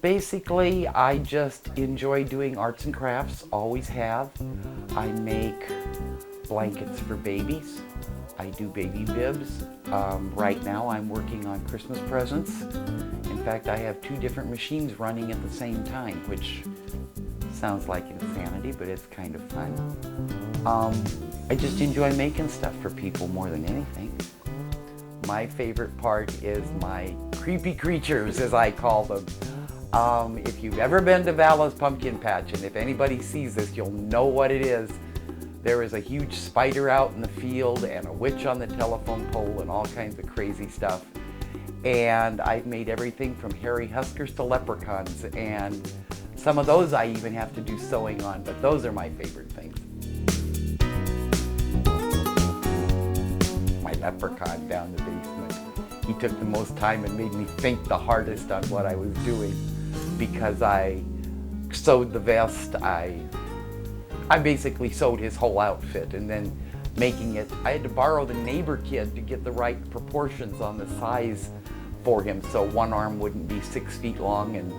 Basically, I just enjoy doing arts and crafts, always have. I make blankets for babies. I do baby bibs. Right now I'm working on Christmas presents. In fact, I have 2 different machines running at the same time, which sounds like insanity, but it's kind of fun. I just enjoy making stuff for people more than anything. My favorite part is my creepy creatures, as I call them. If you've ever been to Vala's Pumpkin Patch, and if anybody sees this, you'll know what it is. There is a huge spider out in the field and a witch on the telephone pole and all kinds of crazy stuff. And I've made everything from hairy huskers to leprechauns, and some of those I even have to do sewing on, but those are my favorite things. My leprechaun down the basement. He took the most time and made me think the hardest on what I was doing, because I sewed the vest, I basically sewed his whole outfit, and then making it, I had to borrow the neighbor kid to get the right proportions on the size for him, so one arm wouldn't be 6 feet long, and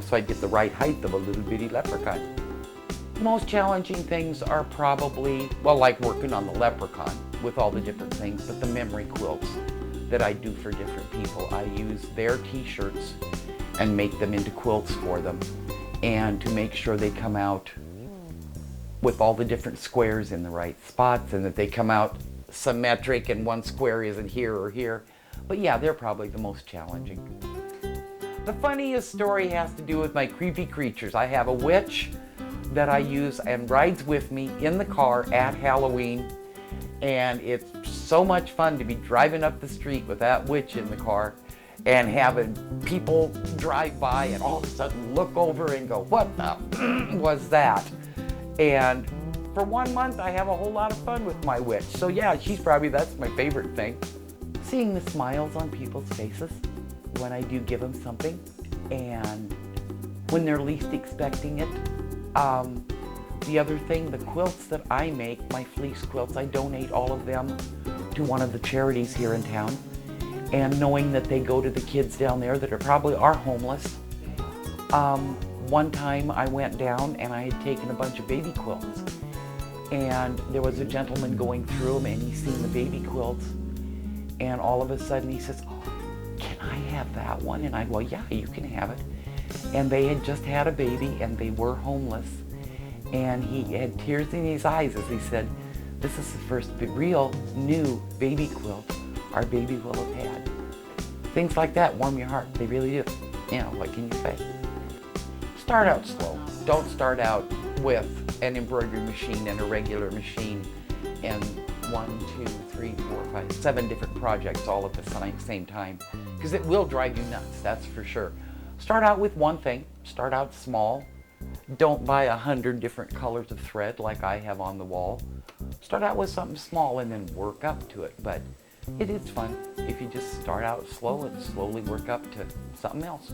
so I'd get the right height of a little bitty leprechaun. The most challenging things are probably, well, like working on the leprechaun with all the different things, but the memory quilts that I do for different people. I use their t-shirts and make them into quilts for them, and to make sure they come out with all the different squares in the right spots, and that they come out symmetric and one square isn't here or here. But yeah, they're probably the most challenging. The funniest story has to do with my creepy creatures. I have a witch that I use and rides with me in the car at Halloween, and it's so much fun to be driving up the street with that witch in the car and having people drive by and all of a sudden look over and go, what the was that? And for 1 month I have a whole lot of fun with my witch. So yeah, that's my favorite thing. Seeing the smiles on people's faces when I do give them something, and when they're least expecting it. The other thing, the quilts that I make, my fleece quilts, I donate all of them to one of the charities here in town. And knowing that they go to the kids down there that probably are homeless. One time I went down and I had taken a bunch of baby quilts, and there was a gentleman going through them, and he's seen the baby quilts, and all of a sudden he says, oh, can I have that one? And I go, yeah, you can have it. And they had just had a baby and they were homeless, and he had tears in his eyes as he said, this is the first real new baby quilt our baby will have had. Things like that warm your heart, they really do. What can you say? Start out slow. Don't start out with an embroidery machine and a regular machine and 1, 2, 3, 4, 5, 7 different projects all at the same time, because it will drive you nuts, that's for sure. Start out with one thing, start out small. Don't buy 100 different colors of thread like I have on the wall. Start out with something small and then work up to it, but it is fun if you just start out slow and slowly work up to something else.